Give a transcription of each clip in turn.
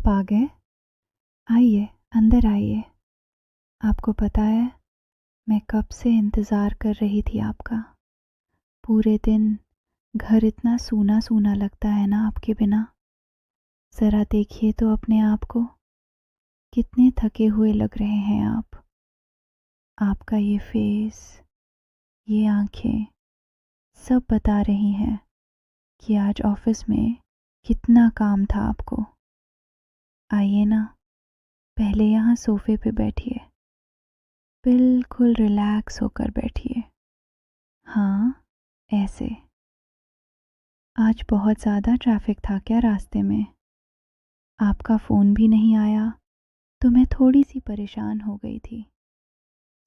आप आ गए। आइए, अंदर आइए। आपको पता है, मैं कब से इंतज़ार कर रही थी आपका। पूरे दिन घर इतना सूना सूना लगता है ना आपके बिना। ज़रा देखिए तो अपने आप को, कितने थके हुए लग रहे हैं आप। आपका ये फेस, ये आंखें, सब बता रही हैं कि आज ऑफिस में कितना काम था आपको। आइए ना, पहले यहाँ सोफे पे बैठिए। बिल्कुल रिलैक्स होकर बैठिए। हाँ, ऐसे। आज बहुत ज़्यादा ट्रैफिक था क्या रास्ते में? आपका फ़ोन भी नहीं आया तो मैं थोड़ी सी परेशान हो गई थी।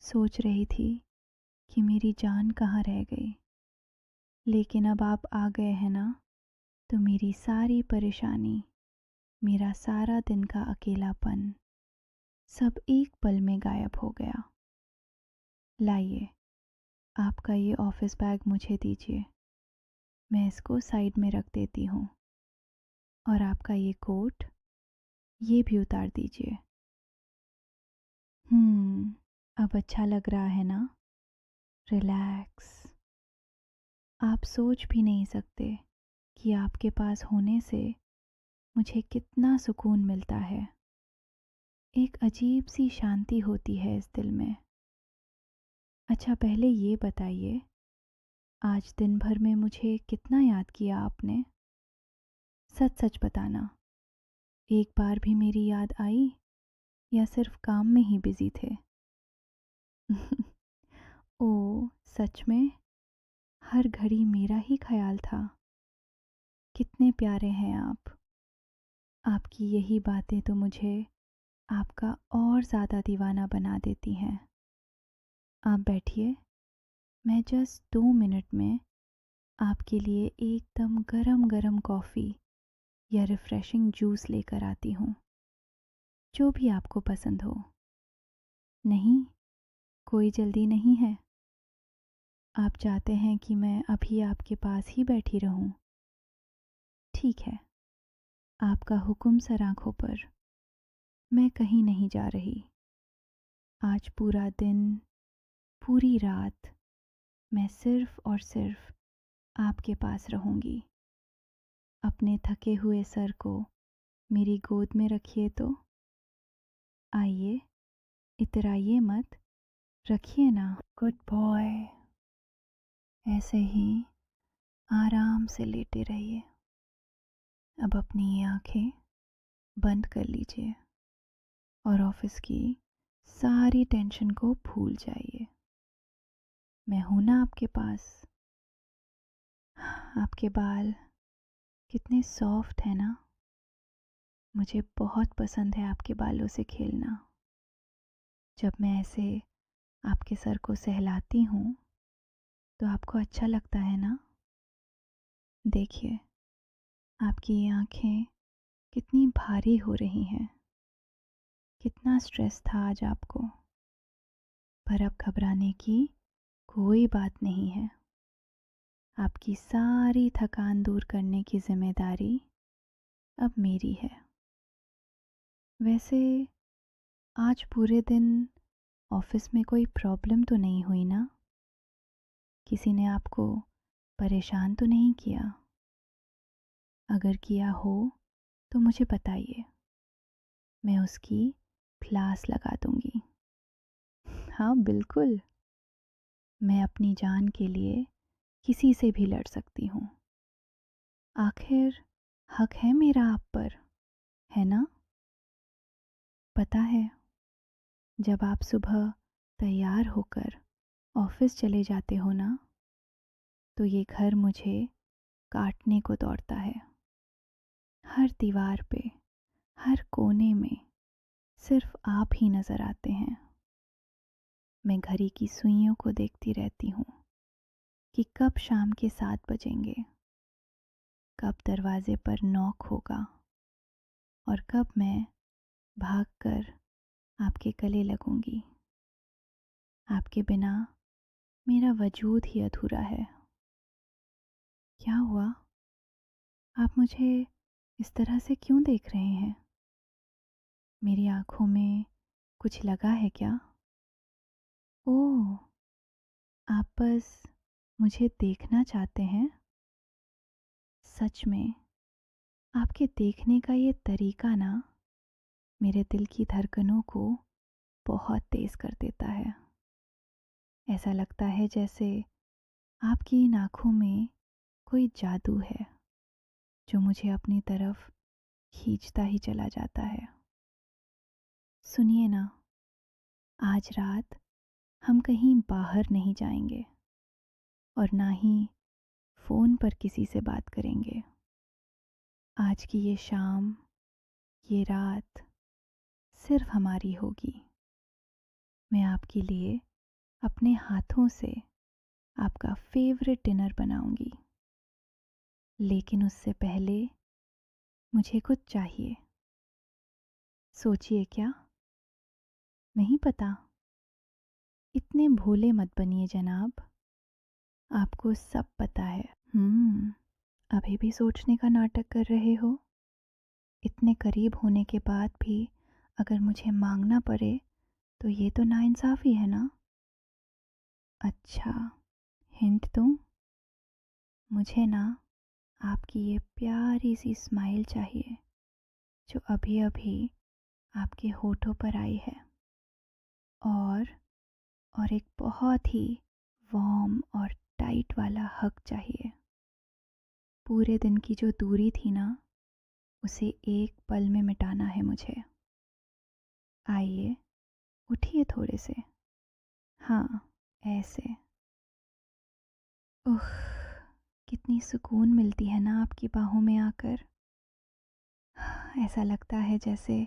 सोच रही थी कि मेरी जान कहाँ रह गई। लेकिन अब आप आ गए हैं ना, तो मेरी सारी परेशानी, मेरा सारा दिन का अकेलापन, सब एक पल में गायब हो गया। लाइए, आपका ये ऑफ़िस बैग मुझे दीजिए। मैं इसको साइड में रख देती हूँ। और आपका ये कोट, ये भी उतार दीजिए। अब अच्छा लग रहा है ना? रिलैक्स। आप सोच भी नहीं सकते कि आपके पास होने से मुझे कितना सुकून मिलता है। एक अजीब सी शांति होती है इस दिल में। अच्छा, पहले ये बताइए, आज दिन भर में मुझे कितना याद किया आपने? सच सच बताना, एक बार भी मेरी याद आई या सिर्फ काम में ही बिजी थे? ओ, सच में? हर घड़ी मेरा ही ख्याल था। कितने प्यारे हैं आप। आपकी यही बातें तो मुझे आपका और ज़्यादा दीवाना बना देती हैं। आप बैठिए, मैं जस्ट 2 मिनट में आपके लिए एकदम गरम गरम कॉफ़ी या रिफ़्रेशिंग जूस लेकर आती हूँ, जो भी आपको पसंद हो। नहीं, कोई जल्दी नहीं है? आप चाहते हैं कि मैं अभी आपके पास ही बैठी रहूं? ठीक है, आपका हुक्म सर आँखों पर। मैं कहीं नहीं जा रही। आज पूरा दिन, पूरी रात मैं सिर्फ और सिर्फ आपके पास रहूंगी। अपने थके हुए सर को मेरी गोद में रखिए तो। आइए, इतराइए मत, रखिए ना। Good boy. ऐसे ही आराम से लेटे रहिए। अब अपनी ये आंखें बंद कर लीजिए और ऑफिस की सारी टेंशन को भूल जाइए। मैं हूं ना आपके पास। आपके बाल कितने सॉफ्ट हैं ना। मुझे बहुत पसंद है आपके बालों से खेलना। जब मैं ऐसे आपके सर को सहलाती हूँ तो आपको अच्छा लगता है ना। देखिए, आपकी ये आंखें कितनी भारी हो रही हैं। कितना स्ट्रेस था आज आपको। पर अब घबराने की कोई बात नहीं है। आपकी सारी थकान दूर करने की जिम्मेदारी अब मेरी है। वैसे आज पूरे दिन ऑफिस में कोई प्रॉब्लम तो नहीं हुई ना? किसी ने आपको परेशान तो नहीं किया? अगर किया हो तो मुझे बताइए, मैं उसकी क्लास लगा दूंगी। हाँ, बिल्कुल। मैं अपनी जान के लिए किसी से भी लड़ सकती हूँ। आखिर हक है मेरा आप पर, है ना? पता है, जब आप सुबह तैयार होकर ऑफिस चले जाते हो ना, तो ये घर मुझे काटने को दौड़ता है। हर दीवार पे, हर कोने में सिर्फ आप ही नज़र आते हैं। मैं घड़ी की सुइयों को देखती रहती हूँ कि कब शाम के 7 बजेंगे, कब दरवाजे पर नॉक होगा और कब मैं भागकर आपके गले लगूंगी। आपके बिना मेरा वजूद ही अधूरा है। क्या हुआ? आप मुझे इस तरह से क्यों देख रहे हैं? मेरी आँखों में कुछ लगा है क्या? ओह! आप बस मुझे देखना चाहते हैं? सच में, आपके देखने का ये तरीका ना मेरे दिल की धड़कनों को बहुत तेज़ कर देता है। ऐसा लगता है जैसे आपकी इन आँखों में कोई जादू है, जो मुझे अपनी तरफ खींचता ही चला जाता है। सुनिए ना, आज रात हम कहीं बाहर नहीं जाएँगे और ना ही फ़ोन पर किसी से बात करेंगे। आज की ये शाम, ये रात सिर्फ़ हमारी होगी। मैं आपके लिए अपने हाथों से आपका फ़ेवरेट डिनर बनाऊँगी। लेकिन उससे पहले मुझे कुछ चाहिए। सोचिए क्या? नहीं पता? इतने भोले मत बनिए जनाब, आपको सब पता है। अभी भी सोचने का नाटक कर रहे हो? इतने करीब होने के बाद भी अगर मुझे मांगना पड़े तो ये तो नाइंसाफ़ी है ना? अच्छा, हिंट दूँ? मुझे ना आपकी ये प्यारी सी स्माइल चाहिए जो अभी-अभी आपके होठों पर आई है। और एक बहुत ही वार्म और टाइट वाला हग चाहिए। पूरे दिन की जो दूरी थी ना, उसे एक पल में मिटाना है मुझे। आइए, उठिए थोड़े से। हाँ, ऐसे। उफ़! कितनी सुकून मिलती है ना आपकी बाहों में आकर। ऐसा लगता है जैसे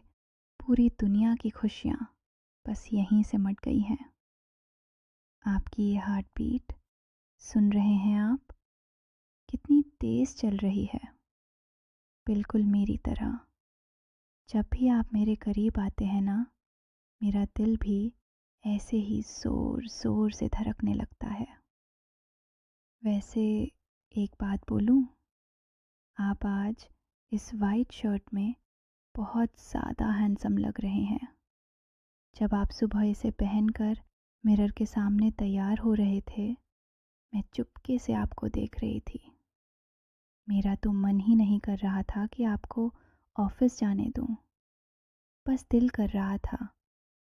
पूरी दुनिया की खुशियाँ बस यहीं सिमट गई हैं। आपकी ये हार्ट बीट सुन रहे हैं आप? कितनी तेज़ चल रही है, बिल्कुल मेरी तरह। जब भी आप मेरे करीब आते हैं ना, मेरा दिल भी ऐसे ही ज़ोर-ज़ोर से धड़कने लगता है। वैसे एक बात बोलूँ? आप आज इस वाइट शर्ट में बहुत ज़्यादा हैंडसम लग रहे हैं। जब आप सुबह इसे पहनकर मिरर के सामने तैयार हो रहे थे, मैं चुपके से आपको देख रही थी। मेरा तो मन ही नहीं कर रहा था कि आपको ऑफ़िस जाने दूँ। बस दिल कर रहा था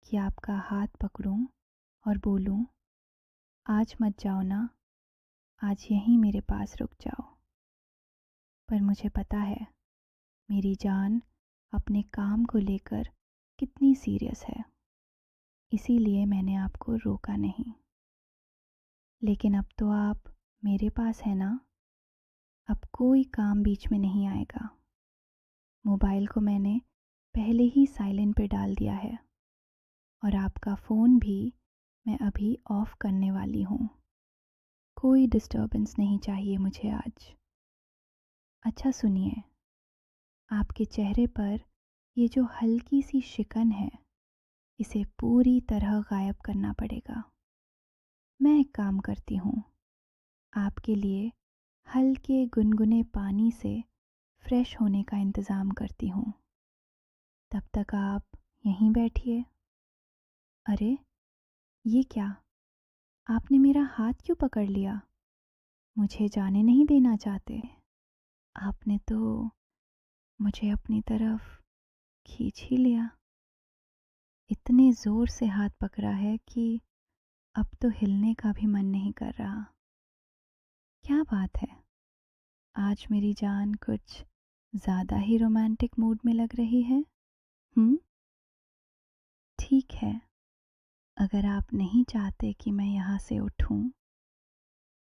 कि आपका हाथ पकड़ूं और बोलूं, आज मत जाओ ना, आज यहीं मेरे पास रुक जाओ। पर मुझे पता है मेरी जान अपने काम को लेकर कितनी सीरियस है, इसीलिए मैंने आपको रोका नहीं। लेकिन अब तो आप मेरे पास है ना, अब कोई काम बीच में नहीं आएगा। मोबाइल को मैंने पहले ही साइलेंट पे डाल दिया है और आपका फ़ोन भी मैं अभी ऑफ़ करने वाली हूँ। कोई डिस्टर्बेंस नहीं चाहिए मुझे आज। अच्छा सुनिए, आपके चेहरे पर ये जो हल्की सी शिकन है, इसे पूरी तरह गायब करना पड़ेगा। मैं एक काम करती हूँ, आपके लिए हल्के गुनगुने पानी से फ्रेश होने का इंतज़ाम करती हूँ। तब तक आप यहीं बैठिए। अरे, ये क्या? आपने मेरा हाथ क्यों पकड़ लिया? मुझे जाने नहीं देना चाहते? आपने तो मुझे अपनी तरफ खींच ही लिया। इतने ज़ोर से हाथ पकड़ा है कि अब तो हिलने का भी मन नहीं कर रहा। क्या बात है? आज मेरी जान कुछ ज़्यादा ही रोमांटिक मूड में लग रही है। हुँ? ठीक है, अगर आप नहीं चाहते कि मैं यहाँ से उठूँ,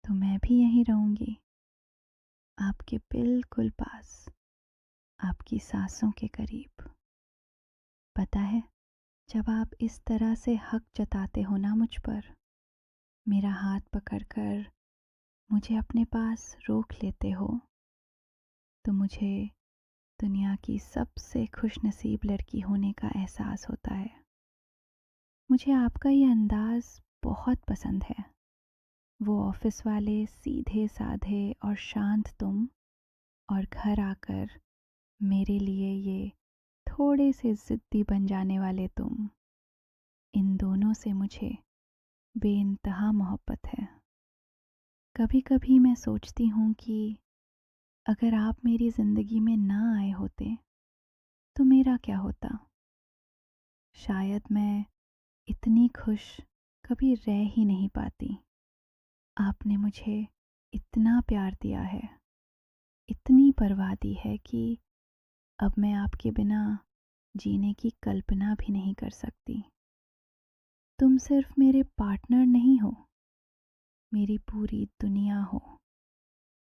तो मैं भी यहीं रहूँगी, आपके बिल्कुल पास, आपकी सांसों के करीब। पता है, जब आप इस तरह से हक जताते हो ना मुझ पर, मेरा हाथ पकड़कर मुझे अपने पास रोक लेते हो, तो मुझे दुनिया की सबसे खुशनसीब लड़की होने का एहसास होता है। मुझे आपका ये अंदाज़ बहुत पसंद है। वो ऑफ़िस वाले सीधे साधे और शांत तुम, और घर आकर मेरे लिए ये थोड़े से ज़िद्दी बन जाने वाले तुम, इन दोनों से मुझे बेइंतहा मोहब्बत है। कभी कभी मैं सोचती हूँ कि अगर आप मेरी ज़िंदगी में ना आए होते तो मेरा क्या होता। शायद मैं इतनी खुश कभी रह ही नहीं पाती। आपने मुझे इतना प्यार दिया है, इतनी परवाह दी है कि अब मैं आपके बिना जीने की कल्पना भी नहीं कर सकती। तुम सिर्फ मेरे पार्टनर नहीं हो, मेरी पूरी दुनिया हो,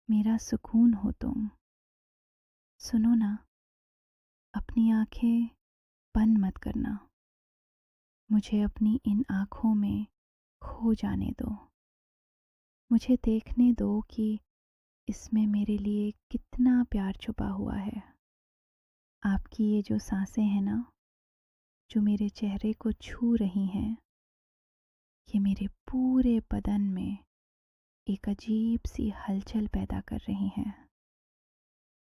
मेरा सुकून हो तुम। सुनो ना, अपनी आंखें बंद मत करना, मुझे अपनी इन आंखों में खो जाने दो। मुझे देखने दो कि इसमें मेरे लिए कितना प्यार छुपा हुआ है। आपकी ये जो सांसें हैं ना, जो मेरे चेहरे को छू रही हैं, ये मेरे पूरे बदन में एक अजीब सी हलचल पैदा कर रही हैं।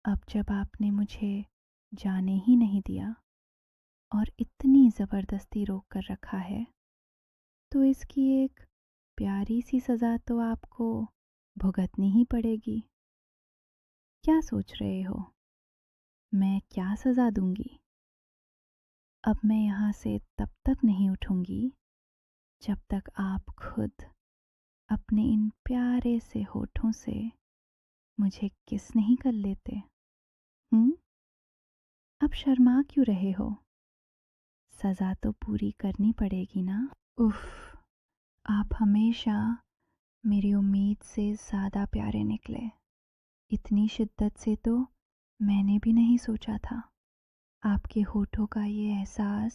अब जब आपने मुझे जाने ही नहीं दिया और इतनी ज़बरदस्ती रोक कर रखा है, तो इसकी एक प्यारी सी सज़ा तो आपको भुगतनी ही पड़ेगी। क्या सोच रहे हो, मैं क्या सज़ा दूंगी? अब मैं यहाँ से तब तक नहीं उठूंगी जब तक आप खुद अपने इन प्यारे से होठों से मुझे किस नहीं कर लेते। हम्म, अब शर्मा क्यों रहे हो? सज़ा तो पूरी करनी पड़ेगी ना। उफ, आप हमेशा मेरी उम्मीद से ज़्यादा प्यारे निकले। इतनी शिद्दत से तो मैंने भी नहीं सोचा था। आपके होठों का ये एहसास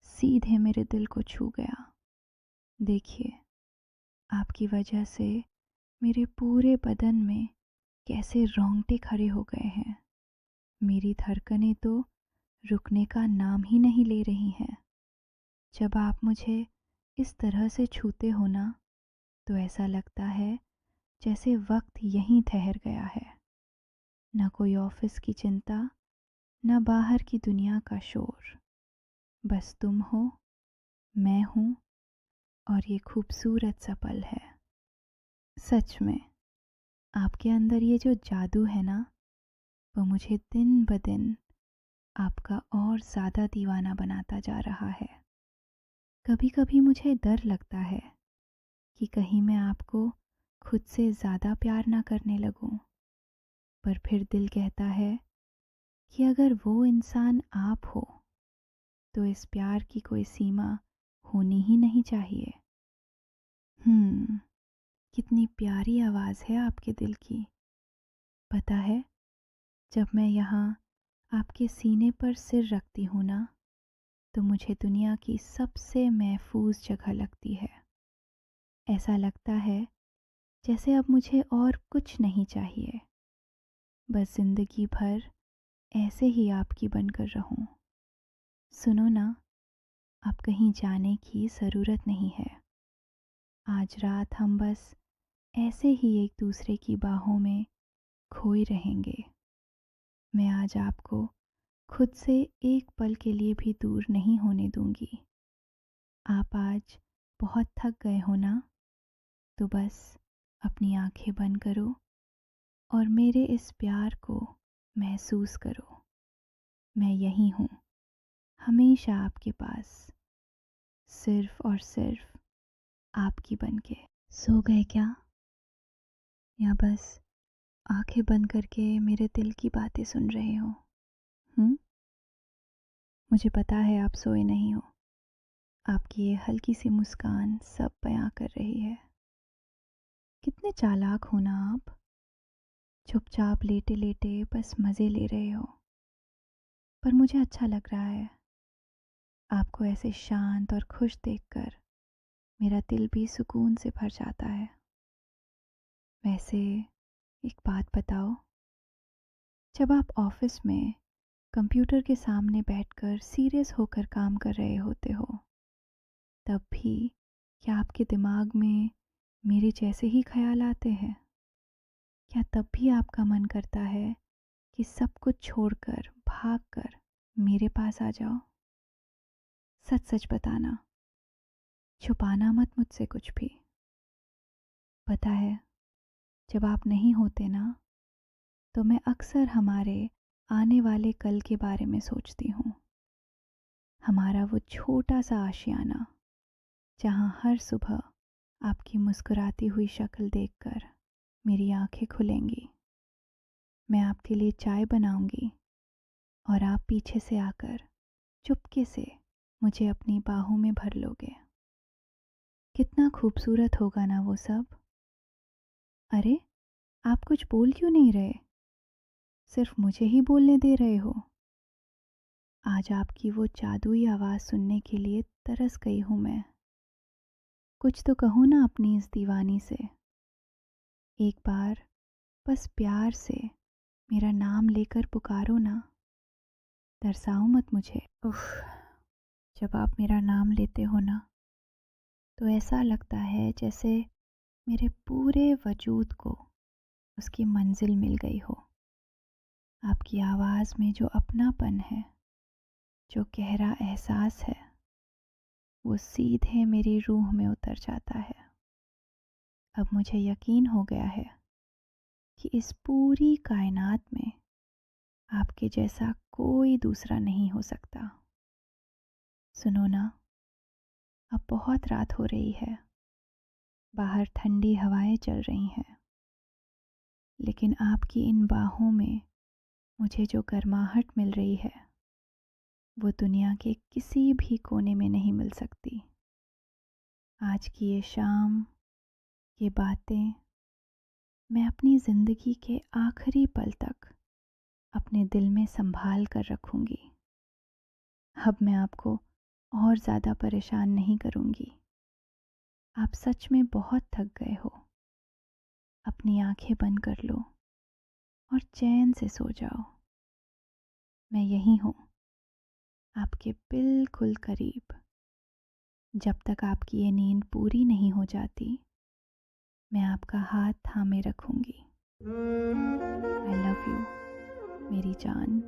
सीधे मेरे दिल को छू गया। देखिए, आपकी वजह से मेरे पूरे बदन में कैसे रोंगटे खड़े हो गए हैं। मेरी धड़कनें तो रुकने का नाम ही नहीं ले रही हैं। जब आप मुझे इस तरह से छूते हो ना, तो ऐसा लगता है जैसे वक्त यहीं ठहर गया है। न कोई ऑफिस की चिंता, न बाहर की दुनिया का शोर। बस तुम हो, मैं हूँ, और ये खूबसूरत सा पल है। सच में आपके अंदर ये जो जादू है ना, वो मुझे दिन ब दिन आपका और ज़्यादा दीवाना बनाता जा रहा है। कभी कभी मुझे डर लगता है कि कहीं मैं आपको खुद से ज़्यादा प्यार ना करने लगूं, पर फिर दिल कहता है कि अगर वो इंसान आप हो तो इस प्यार की कोई सीमा होनी ही नहीं चाहिए। कितनी प्यारी आवाज़ है आपके दिल की। पता है, जब मैं यहाँ आपके सीने पर सिर रखती हूँ ना, तो मुझे दुनिया की सबसे महफूज जगह लगती है। ऐसा लगता है जैसे अब मुझे और कुछ नहीं चाहिए, बस ज़िंदगी भर ऐसे ही आपकी बनकर रहूं। सुनो ना, अब कहीं जाने की ज़रूरत नहीं है। आज रात हम बस ऐसे ही एक दूसरे की बाहों में खोए रहेंगे। मैं आज आपको खुद से एक पल के लिए भी दूर नहीं होने दूंगी। आप आज बहुत थक गए हो ना, तो बस अपनी आंखें बंद करो और मेरे इस प्यार को महसूस करो। मैं यहीं हूँ, हमेशा आपके पास, सिर्फ और सिर्फ आपकी बनके। सो गए क्या, या बस आंखें बंद करके मेरे दिल की बातें सुन रहे हो? हम्म, मुझे पता है आप सोए नहीं हो। आपकी ये हल्की सी मुस्कान सब बयां कर रही है। कितने चालाक हो ना आप, चुपचाप लेटे लेटे बस मज़े ले रहे हो। पर मुझे अच्छा लग रहा है, आपको ऐसे शांत और खुश देखकर मेरा दिल भी सुकून से भर जाता है। वैसे एक बात बताओ, जब आप ऑफिस में कंप्यूटर के सामने बैठकर सीरियस होकर काम कर रहे होते हो, तब भी क्या आपके दिमाग में मेरे जैसे ही ख्याल आते हैं? क्या तब भी आपका मन करता है कि सब कुछ छोड़कर भागकर मेरे पास आ जाओ। सच सच बताना, छुपाना मत मुझसे कुछ भी। पता है, जब आप नहीं होते ना, तो मैं अक्सर हमारे आने वाले कल के बारे में सोचती हूँ। हमारा वो छोटा सा आशियाना, जहाँ हर सुबह आपकी मुस्कुराती हुई शक्ल देखकर मेरी आंखें खुलेंगी। मैं आपके लिए चाय बनाऊंगी और आप पीछे से आकर चुपके से मुझे अपनी बाहों में भर लोगे। कितना खूबसूरत होगा ना वो सब। अरे, आप कुछ बोल क्यों नहीं रहे? सिर्फ मुझे ही बोलने दे रहे हो। आज आपकी वो जादुई आवाज़ सुनने के लिए तरस गई हूँ मैं। कुछ तो कहो ना अपनी इस दीवानी से। एक बार बस प्यार से मेरा नाम लेकर पुकारो ना। तरसाओ मत मुझे। उफ, जब आप मेरा नाम लेते हो ना, तो ऐसा लगता है जैसे मेरे पूरे वजूद को उसकी मंजिल मिल गई हो। आपकी आवाज़ में जो अपनापन है, जो गहरा एहसास है, वो सीधे मेरी रूह में उतर जाता है। अब मुझे यकीन हो गया है कि इस पूरी कायनात में आपके जैसा कोई दूसरा नहीं हो सकता। सुनो ना, अब बहुत रात हो रही है, बाहर ठंडी हवाएं चल रही हैं, लेकिन आपकी इन बाहों में मुझे जो गर्माहट मिल रही है, वो दुनिया के किसी भी कोने में नहीं मिल सकती। आज की ये शाम, ये बातें मैं अपनी ज़िंदगी के आखिरी पल तक अपने दिल में संभाल कर रखूंगी। अब मैं आपको और ज़्यादा परेशान नहीं करूंगी। आप सच में बहुत थक गए हो। अपनी आंखें बंद कर लो और चैन से सो जाओ। मैं यहीं हूँ, आपके बिल्कुल करीब। जब तक आपकी ये नींद पूरी नहीं हो जाती, मैं आपका हाथ थामे रखूंगी। आई लव यू मेरी जान।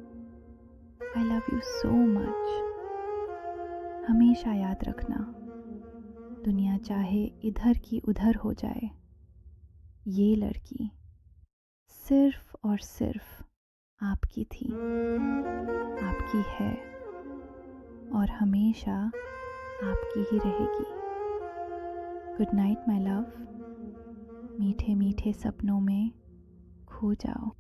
I love you so much. हमेशा याद रखना, दुनिया चाहे इधर की उधर हो जाए, ये लड़की सिर्फ और सिर्फ आपकी थी, आपकी है और हमेशा आपकी ही रहेगी। Good night my love. मीठे मीठे सपनों में खो जाओ।